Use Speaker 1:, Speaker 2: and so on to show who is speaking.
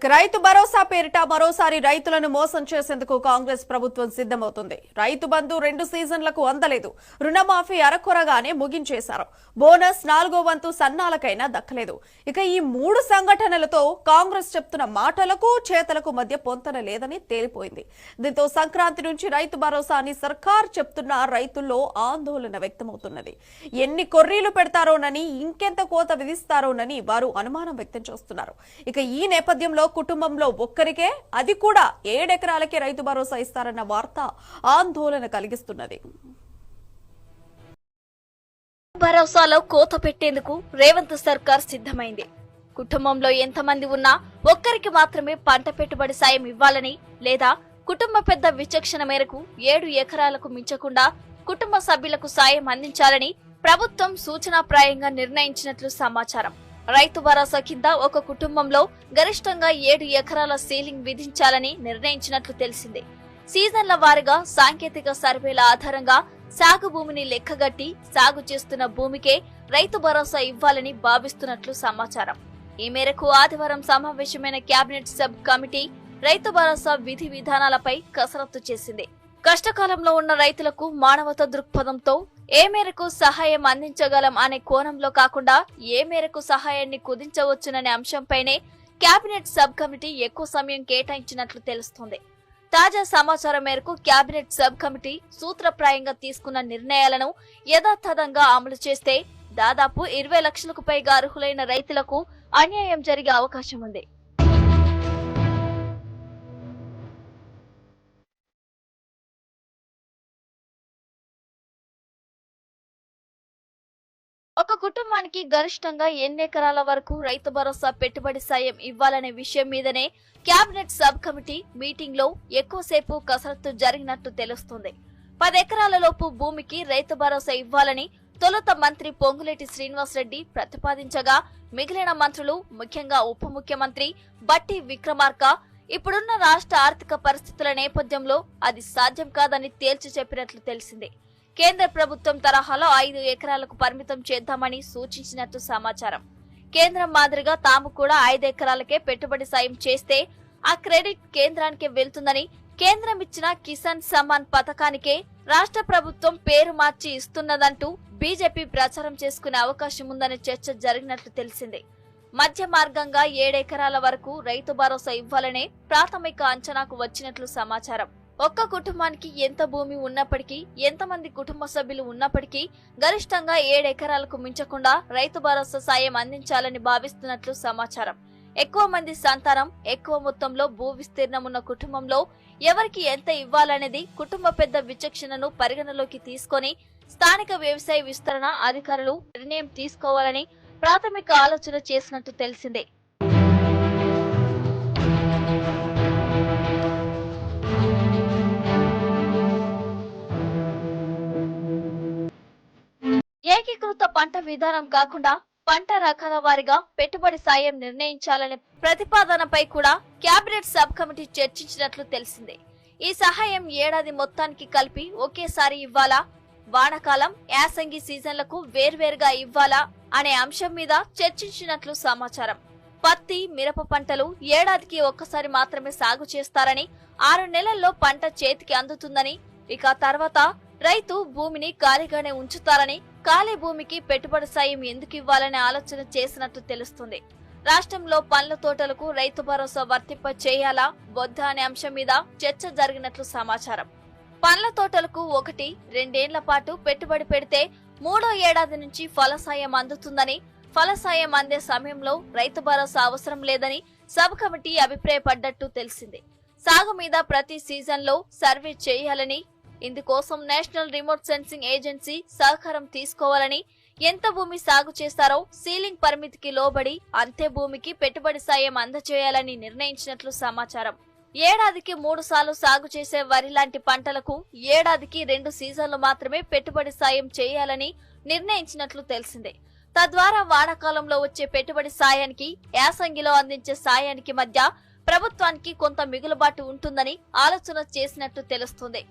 Speaker 1: రైతు భరోసా పేరిట మరోసారి రైతులను మోసం చేసేందుకు కాంగ్రెస్ ప్రభుత్వం సిద్ధమవుతుంది. రైతు బంధు 2 సీజన్లకు అందలేదు. రుణమాఫీ అరకొరగానే ముగించేశారు. బోనస్ 4వ వంతు సన్నాలకైనా దక్కలేదు. ఇక ఈ 3 సంఘటనలతో కాంగ్రెస్ చెప్తున్న మాటలకు చేతలకు మధ్య పొంతన లేదని తేలిపోయింది. దీంతో సంక్రాంతి నుంచి రైతు భరోసా అని సర్కార్ చెప్తున్న రైతుల్లో ఆందోళన వ్యక్తమవుతున్నది. ఎన్ని కొర్రీలు పెడతారోనని, ఇంకెంత కోత విధిస్తారోనని వారు అనుమానం వ్యక్తం చేస్తున్నారు. ఇక ఈ నేపథ్యంలో కుటుంబంలో ఒక్కరికే, అది కూడా 7 ఎకరాలకే రైతు భరోసా ఇస్తారన్న వార్త ఆందోళన కలిగిస్తున్నది.
Speaker 2: భరోసాలో కోత పెట్టేందుకు రేవంత్ సర్కార్ సిద్ధమైంది. కుటుంబంలో ఎంతమంది ఉన్నా ఒక్కరికి మాత్రమే పంట పెట్టుబడి సాయం ఇవ్వాలని, లేదా కుటుంబ పెద్ద విచక్షణ మేరకు 7 ఎకరాలకు మించకుండా కుటుంబ సభ్యులకు సాయం అందించాలని ప్రభుత్వం సూచనాప్రాయంగా నిర్ణయించినట్లు సమాచారం. రైతు భరోసా కింద ఒక కుటుంబంలో గరిష్టంగా 7 ఎకరాల సీలింగ్ విధించాలని నిర్ణయించినట్లు తెలిసింది. సీజన్ల వారీగా సాంకేతిక సర్వేల ఆధారంగా సాగు భూమిని లెక్కగట్టి సాగు చేస్తున్న భూమికే రైతు భరోసా ఇవ్వాలని భావిస్తున్నట్లు సమాచారం. ఈ మేరకు ఆదివారం సమావేశమైన cabinet sub committee Rythu Bharosa విధి విధానాలపై కసరత్తు చేసింది. కష్టకాలంలో ఉన్న రైతులకు మానవతా దృక్పథంతో ఏ మేరకు సహాయం అందించగలం అనే కోణంలో కాకుండా ఏ మేరకు సహాయాన్ని కుదించవచ్చుననే అంశంపైనే కేబినెట్ సబ్ కమిటీ ఎక్కువ సమయం కేటాయించినట్లు తెలుస్తోంది. తాజా సమాచారం మేరకు కేబినెట్ సబ్ కమిటీ సూత్రప్రాయంగా తీసుకున్న నిర్ణయాలను యథాతథంగా అమలు చేస్తే దాదాపు 20 లక్షలకు పైగా అర్హులైన రైతులకు అన్యాయం జరిగే అవకాశం ఉంది. ఒక కుటుంబానికి గరిష్టంగా ఎన్ని ఎకరాల వరకు రైతు భరోసా పెట్టుబడి సాయం ఇవ్వాలనే విషయం మీదనే కేబినెట్ సబ్ కమిటీ మీటింగ్ లో ఎక్కువసేపు కసరత్తు జరిగినట్టు తెలుస్తుంది. 10 ఎకరాల లోపు భూమికి రైతు భరోసా ఇవ్వాలని తొలుత మంత్రి పొంగులేటి శ్రీనివాసరెడ్డి ప్రతిపాదించగా, మిగిలిన మంత్రులు, ముఖ్యంగా ఉప ముఖ్యమంత్రి బట్టి విక్రమార్క ఇప్పుడున్న రాష్ట్ర ఆర్థిక పరిస్థితుల నేపథ్యంలో అది సాధ్యం కాదని తేల్చి చెప్పినట్లు తెలిసింది. కేంద్ర ప్రభుత్వం తరహాలో 5 ఎకరాలకు పరిమితం చేద్దామని సూచించినట్టు సమాచారం. కేంద్రం మాదిరిగా తాము కూడా 5 ఎకరాలకే పెట్టుబడి సాయం చేస్తే ఆ క్రెడిట్ కేంద్రానికే వెళ్తుందని, కేంద్రం ఇచ్చిన కిసాన్ సమ్మాన్ పథకానికే రాష్ట్ర ప్రభుత్వం పేరు మార్చి ఇస్తున్నదంటూ బీజేపీ ప్రచారం చేసుకునే అవకాశం ఉందనే చర్చ జరిగినట్లు తెలిసింది. మధ్య మార్గంగా 7 ఎకరాల వరకు రైతు భరోసా ఇవ్వాలనే ప్రాథమిక అంచనాకు వచ్చినట్లు సమాచారం. ఒక్క కుటుంబానికి ఎంత భూమి ఉన్నప్పటికీ, ఎంతమంది కుటుంబ సభ్యులు ఉన్నప్పటికీ గరిష్టంగా 7 ఎకరాలకు మించకుండా రైతు భరోసా సాయం అందించాలని భావిస్తున్నట్లు సమాచారం. ఎక్కువ మంది సంతానం, ఎక్కువ మొత్తంలో భూ విస్తీర్ణం ఉన్న కుటుంబంలో ఎవరికి ఎంత ఇవ్వాలనేది కుటుంబ పెద్ద విచక్షణను పరిగణలోకి తీసుకొని స్థానిక వ్యవసాయ విస్తరణ అధికారులు నిర్ణయం తీసుకోవాలని ప్రాథమిక ఆలోచన చేసినట్టు తెలిసిందే. ఏకీకృత పంట విధానం కాకుండా పంట రకాల వారీగా పెట్టుబడి సాయం నిర్ణయించాలనే ప్రతిపాదనపై కూడా కేబినెట్ సబ్ కమిటీ చర్చించినట్లు తెలిసింది. ఈ సహాయం ఏడాది మొత్తానికి కలిపి ఒకేసారి ఇవ్వాలా, వానాకాలం, యాసంగి సీజన్లకు వేర్వేరుగా ఇవ్వాలా అనే అంశం మీద చర్చించినట్లు సమాచారం. పత్తి, మిరప పంటలు ఏడాదికి ఒక్కసారి మాత్రమే సాగు చేస్తారని, 6 నెలల్లో పంట చేతికి అందుతుందని, ఇక తర్వాత రైతు భూమిని ఖాళీగానే ఉంచుతారని, ఖాళీ భూమికి పెట్టుబడి సాయం ఎందుకు ఇవ్వాలనే ఆలోచన చేసినట్టు తెలుస్తుంది. రాష్ట్రంలో పండ్ల తోటలకు రైతు భరోసా వర్తింప చేయాలా వద్దా అనే అంశం మీద చర్చ జరిగినట్లు సమాచారం. పండ్ల తోటలకు 1-2 ఏళ్ల పాటు పెట్టుబడి పెడితే 3వ ఏడాది నుంచి ఫలసాయం అందుతుందని, ఫలసాయం అందే సమయంలో రైతు భరోసా అవసరం లేదని సబ్ కమిటీ అభిప్రాయపడ్డట్టు తెలిసింది. సాగు మీద ప్రతి సీజన్లో సర్వే చేయాలని, ఇందుకోసం నేషనల్ రిమోట్ సెన్సింగ్ ఏజెన్సీ సహకారం తీసుకోవాలని, ఎంత భూమి సాగు చేస్తారో సీలింగ్ పరిమితికి లోబడి అంతే భూమికి పెట్టుబడి సాయం అందజేయాలని నిర్ణయించినట్లు సమాచారం. ఏడాదికి 3 సార్లు సాగు చేసే వరి లాంటి పంటలకు ఏడాదికి 2 సీజన్లు మాత్రమే పెట్టుబడి సాయం చేయాలని నిర్ణయించినట్లు తెలిసిందే. తద్వారా వానాకాలంలో వచ్చే పెట్టుబడి సాయానికి, యాసంగిలో అందించే సాయానికి మధ్య ప్రభుత్వానికి కొంత మిగులుబాటు ఉంటుందని ఆలోచన చేసినట్టు తెలుస్తుంది.